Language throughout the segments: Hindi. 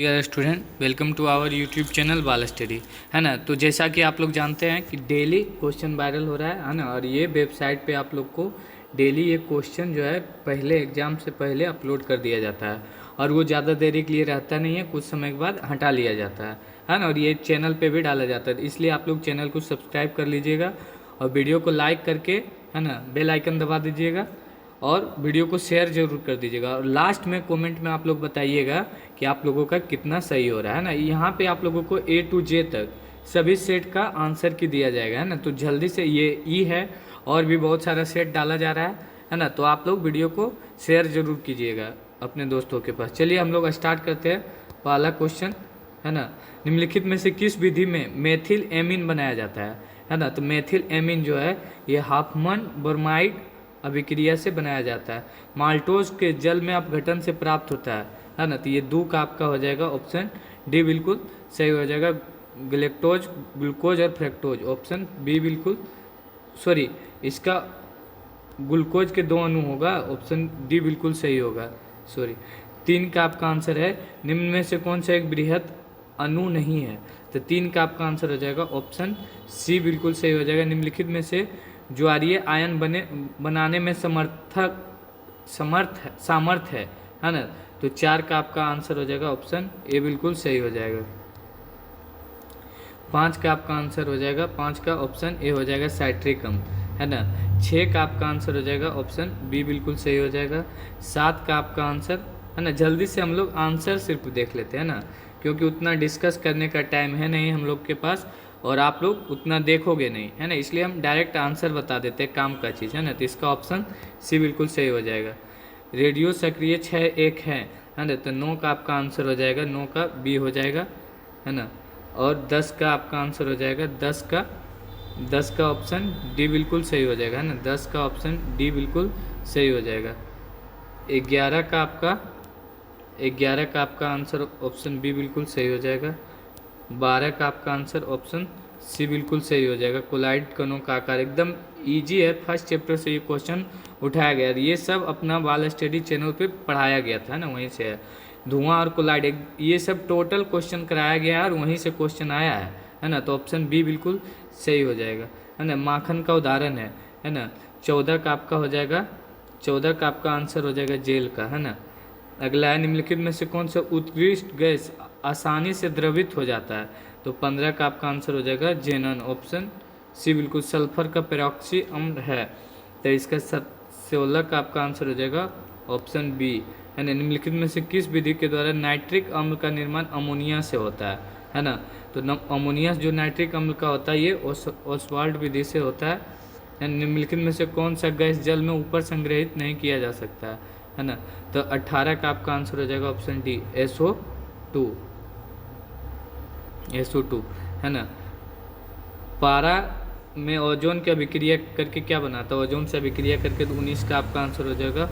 Dear student, welcome to our YouTube channel Bal study. है ना। तो जैसा कि आप लोग जानते हैं कि डेली क्वेश्चन वायरल हो रहा है ना। और ये वेबसाइट पे आप लोग को डेली ये क्वेश्चन जो है पहले एग्ज़ाम से पहले अपलोड कर दिया जाता है। और वो ज़्यादा देरी के लिए रहता नहीं है, कुछ समय के बाद हटा लिया जाता है ना। और ये चैनल पे भी डाला जाता है, इसलिए आप लोग चैनल को सब्सक्राइब कर लीजिएगा और वीडियो को लाइक करके है ना बेल आइकन दबा दीजिएगा और वीडियो को शेयर जरूर कर दीजिएगा। और लास्ट में कमेंट में आप लोग बताइएगा कि आप लोगों का कितना सही हो रहा है ना। यहाँ पे आप लोगों को A to J तक सभी सेट का आंसर की दिया जाएगा, है ना। तो जल्दी से ये ई है और भी बहुत सारा सेट डाला जा रहा है ना। तो आप लोग वीडियो को शेयर जरूर कीजिएगा अपने दोस्तों के पास। चलिए हम लोग स्टार्ट करते हैं। पहला क्वेश्चन है ना, निम्नलिखित में से किस विधि में मेथिल एमीन बनाया जाता है ना। तो मेथिल एमीन जो है ये हाफमन ब्रोमाइड अभिक्रिया से बनाया जाता है। माल्टोज के जल में अपघटन से प्राप्त होता है ना। तो ये दो का आपका हो जाएगा ऑप्शन डी बिल्कुल सही हो जाएगा। ग्लेक्टोज, ग्लूकोज और फ्रक्टोज ऑप्शन बी बिल्कुल सॉरी, इसका ग्लूकोज के दो अणु होगा, ऑप्शन डी बिल्कुल सही होगा। सॉरी, 3 का आपका आंसर है निम्न में से कौन सा एक बृहत अणु नहीं है। तो 3 का आपका आंसर हो जाएगा ऑप्शन सी बिल्कुल सही हो जाएगा। निम्नलिखित में से ज्वारीय आयन बनाने में सामर्थ है ना। तो 4 का आपका आंसर हो जाएगा ऑप्शन ए बिल्कुल सही हो जाएगा। 5 का आपका आंसर हो जाएगा, 5 का ऑप्शन ए हो जाएगा साइट्रिक अम्ल, है ना। 6 का आपका आंसर हो जाएगा ऑप्शन बी बिल्कुल सही हो जाएगा। 7 का आपका आंसर है ना। जल्दी से हम लोग आंसर सिर्फ देख लेते हैं ना, क्योंकि उतना डिस्कस करने का टाइम है नहीं हम लोग के पास और आप लोग उतना देखोगे नहीं, है ना। इसलिए हम डायरेक्ट आंसर बता देते हैं, काम का चीज़ है ना। तो इसका ऑप्शन सी बिल्कुल सही हो जाएगा। रेडियो सक्रिय 6 है ना। तो 9 का आपका आंसर हो जाएगा, 9 का बी हो जाएगा, है ना। और 10 का आपका आंसर हो जाएगा, 10 का ऑप्शन डी बिल्कुल सही हो जाएगा, है ना। 10 का ऑप्शन डी बिल्कुल सही हो जाएगा। 11 का आपका आंसर ऑप्शन बी बिल्कुल सही हो जाएगा। 12 का आपका आंसर ऑप्शन सी बिल्कुल सही हो जाएगा। कोलाइड कणों का आकार एकदम इजी है, फर्स्ट चैप्टर से ये क्वेश्चन उठाया गया। ये सब अपना बाल स्टडी चैनल पे पढ़ाया गया था ना, वहीं से है। धुआं और कोलाइड ये सब टोटल क्वेश्चन कराया गया है और वहीं से क्वेश्चन आया है ना। तो ऑप्शन बी बिल्कुल सही हो जाएगा, है ना। माखन का उदाहरण है ना। 14 का आपका हो जाएगा, 14 का आपका आंसर हो जाएगा जेल का, है ना। अगला है निम्नलिखित में से कौन सा उत्कृष्ट गैस आसानी से द्रवित हो जाता है। तो 15 का आपका आंसर हो जाएगा जेनन, ऑप्शन सी बिल्कुल सल्फर का पेरोक्सी अम्ल है। तो इसका 16 का आपका आंसर हो जाएगा ऑप्शन बी, है ना। निम्नलिखित में से किस विधि के द्वारा नाइट्रिक अम्ल का निर्माण अमोनिया से होता है ना। तो अमोनिया जो नाइट्रिक अम्ल का होता है ये ओसवाल्ड विधि से होता है। निम्नलिखित में से कौन सा गैस जल में ऊपर संग्रहित नहीं किया जा सकता है ना। तो 18 का आपका आंसर हो जाएगा ऑप्शन डी SO2, है ना। पारा में ओजोन की अभिक्रिया करके क्या बनाता है, ओजोन से अभिक्रिया करके। तो 19 का आपका आंसर हो जाएगा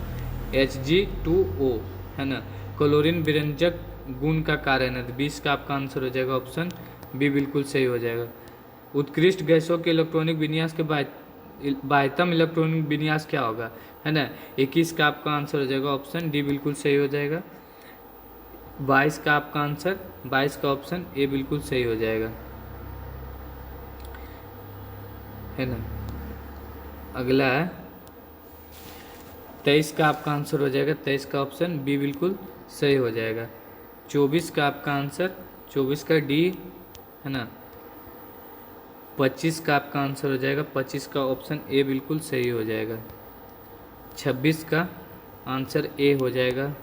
Hg2O, है ना। क्लोरीन विरंजक गुण का कारण है। तो 20 का आपका आंसर हो जाएगा ऑप्शन बी बिल्कुल सही हो जाएगा। उत्कृष्ट गैसों के इलेक्ट्रॉनिक विन्यास के बाह्यतम इलेक्ट्रॉनिक विन्यास क्या होगा, है ना। 21 का आपका आंसर हो जाएगा ऑप्शन डी बिल्कुल सही हो जाएगा। 22 का आपका आंसर, 22 का ऑप्शन ए बिल्कुल सही हो जाएगा, है ना। अगला है 23 का आपका आंसर हो जाएगा, 23 का ऑप्शन बी बिल्कुल सही हो जाएगा। 24 का आपका आंसर, 24 का डी, है ना। 25 का आपका आंसर हो जाएगा, 25 का ऑप्शन ए बिल्कुल सही हो जाएगा। 26 का आंसर ए हो जाएगा।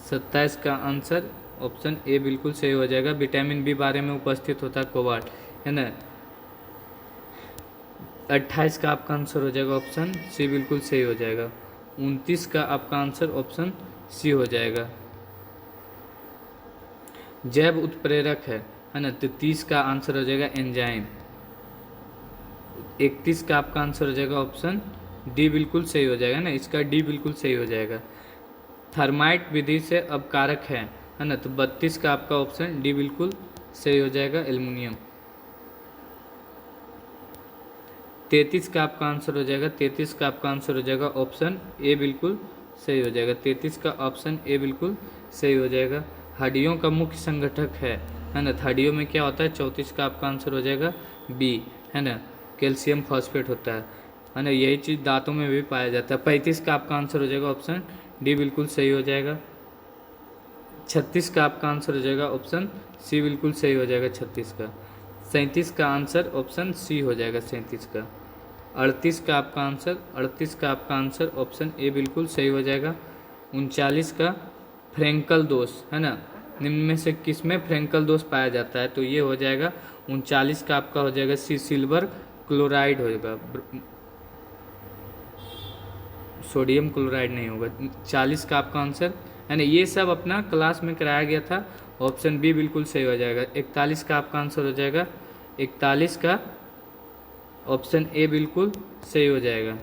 27 का आंसर ऑप्शन ए बिल्कुल सही हो जाएगा। विटामिन बी बारे में उपस्थित होता है कोबाल्ट, है ना। 28 का आपका आंसर हो जाएगा ऑप्शन सी बिल्कुल सही हो जाएगा। 29 का आपका आंसर ऑप्शन सी हो जाएगा। जैव उत्प्रेरक है ना। तो 30 का आंसर हो जाएगा एंजाइम। 31 का आपका आंसर हो जाएगा ऑप्शन डी बिल्कुल सही हो जाएगा ना, इसका डी बिल्कुल सही हो जाएगा। थर्माइट विधि से अपकारक है ना। तो 32 का आपका ऑप्शन डी बिल्कुल सही हो जाएगा एल्युमिनियम। 33 का आपका आंसर हो जाएगा, 33 का आपका आंसर हो जाएगा ऑप्शन ए बिल्कुल सही हो जाएगा। 33 का ऑप्शन ए बिल्कुल सही हो जाएगा। हड्डियों का मुख्य संगठक है ना। हड्डियों में क्या होता है, 34 का आपका आंसर हो जाएगा बी, है ना, कैल्शियम फॉस्फेट होता है ना। यही चीज़ दांतों में भी पाया जाता है। 35 का आपका आंसर हो जाएगा ऑप्शन डी, बिल्कुल सही हो जाएगा। 36 का आपका आंसर हो जाएगा ऑप्शन सी, बिल्कुल सही हो जाएगा 36 का। 37 का आंसर ऑप्शन सी हो जाएगा 37 का। 38 का आपका आंसर ऑप्शन ए बिल्कुल सही हो जाएगा। 39 का फ्रैंकल दोष, है ना, निम्न में से किस में फ्रैंकल दोष पाया जाता है, तो ये हो जाएगा 39 का आपका हो जाएगा सी, सिल्वर क्लोराइड होगा, सोडियम क्लोराइड नहीं होगा। 40 का आपका आंसर, है ना, ये सब अपना क्लास में कराया गया था, ऑप्शन बी बिल्कुल सही हो जाएगा। 41 का आपका आंसर हो जाएगा, 41 का ऑप्शन ए बिल्कुल सही हो जाएगा।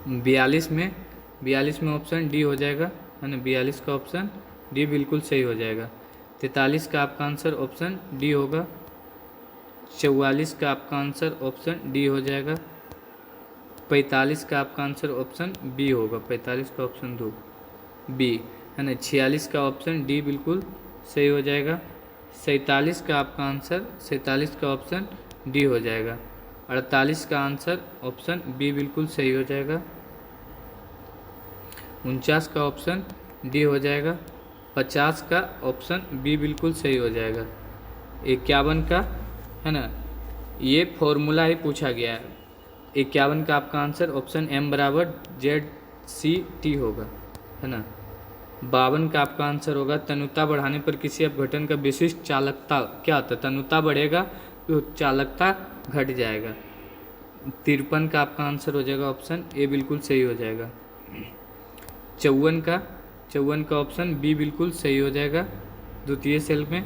42 में ऑप्शन डी हो जाएगा, है ना, 42 का ऑप्शन डी बिल्कुल सही हो जाएगा। 43 का आपका आंसर ऑप्शन डी होगा। 44 का आपका आंसर ऑप्शन डी हो जाएगा। 45 का आपका आंसर ऑप्शन बी होगा, 45 का ऑप्शन दो बी, है ना। 46 का ऑप्शन डी बिल्कुल सही हो जाएगा। 47 का आपका आंसर, 47 का ऑप्शन डी हो जाएगा। 48 का आंसर ऑप्शन बी बिल्कुल सही हो जाएगा। 49 का ऑप्शन डी हो जाएगा। 50 का ऑप्शन बी बिल्कुल सही हो जाएगा। 51 का, है ना, ये फॉर्मूला ही पूछा गया है। 51 का आपका आंसर ऑप्शन एम बराबर जेड सी टी होगा, है ना। 52 का आपका आंसर होगा तनुता बढ़ाने पर किसी अपघटन का विशिष्ट चालकता क्या होता है, तनुता बढ़ेगा तो चालकता घट जाएगा। 53 का आपका आंसर हो जाएगा ऑप्शन ए बिल्कुल सही हो जाएगा। 54 का ऑप्शन बी बिल्कुल सही हो जाएगा द्वितीय सेल में।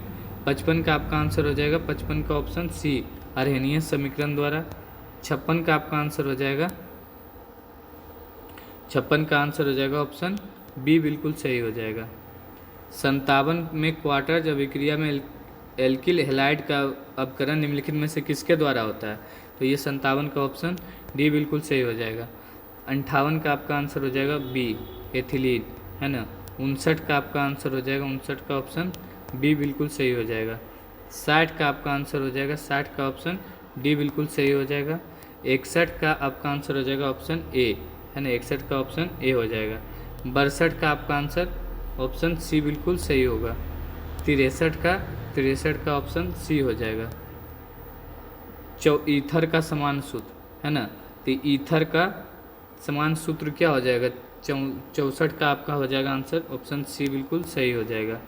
55 का आपका आंसर हो जाएगा, 55 का ऑप्शन सी, अर्हेनियस समीकरण द्वारा। 56 का आपका आंसर हो जाएगा, 56 का आंसर हो जाएगा ऑप्शन बी बिल्कुल सही हो जाएगा। 57 में क्वार्टज अभिक्रिया में एल्किल हैलाइड का अपकरण निम्नलिखित में से किसके द्वारा होता है, तो ये 57 का ऑप्शन डी बिल्कुल सही हो जाएगा। 58 का आपका आंसर हो जाएगा बी, एथिलीन, है ना। 59 का आपका आंसर हो जाएगा, 59 का ऑप्शन बी बिल्कुल सही हो जाएगा। 60 का आपका आंसर हो जाएगा, 60 का ऑप्शन डी बिल्कुल सही हो जाएगा। 61 का आपका आंसर हो जाएगा ऑप्शन ए, है ना, 61 का ऑप्शन ए हो जाएगा। 62 का आपका आंसर ऑप्शन सी बिल्कुल सही होगा। 63 का ऑप्शन सी हो जाएगा। ईथर का समान सूत्र, है ना, तो ईथर का समान सूत्र क्या हो जाएगा, 64 का आपका हो जाएगा आंसर ऑप्शन सी बिल्कुल सही हो जाएगा।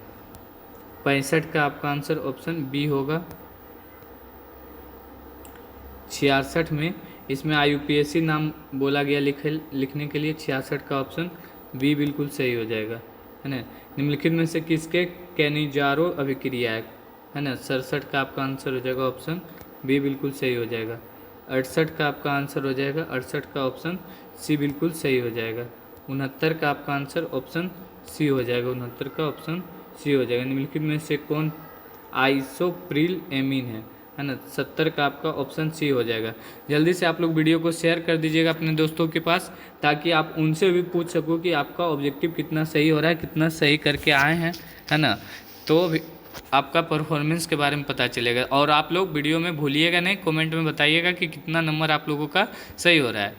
65 का आपका आंसर ऑप्शन बी होगा। 66 में इसमें IUPAC नाम बोला गया लिखने के लिए, 66 का ऑप्शन बी बिल्कुल सही हो जाएगा, है ना। निम्नलिखित में से किसके कैनिजारो अभिक्रिया है ना। 67 का आपका आंसर हो जाएगा ऑप्शन बी बिल्कुल सही हो जाएगा। 68 का आपका आंसर हो जाएगा, 68 का ऑप्शन सी बिल्कुल सही हो जाएगा। 69 का आपका आंसर ऑप्शन सी हो जाएगा, 69 का ऑप्शन सी हो जाएगा। निम्नलिखित में से कौन आइसोप्रिल एमीन है ना। 70 का आपका ऑप्शन सी हो जाएगा। जल्दी से आप लोग वीडियो को शेयर कर दीजिएगा अपने दोस्तों के पास, ताकि आप उनसे भी पूछ सको कि आपका ऑब्जेक्टिव कितना सही हो रहा है, कितना सही करके आए हैं, है ना। तो आपका परफॉर्मेंस के बारे में पता चलेगा। और आप लोग वीडियो में भूलिएगा नहीं, कमेंट में बताइएगा कि कितना नंबर आप लोगों का सही हो रहा है।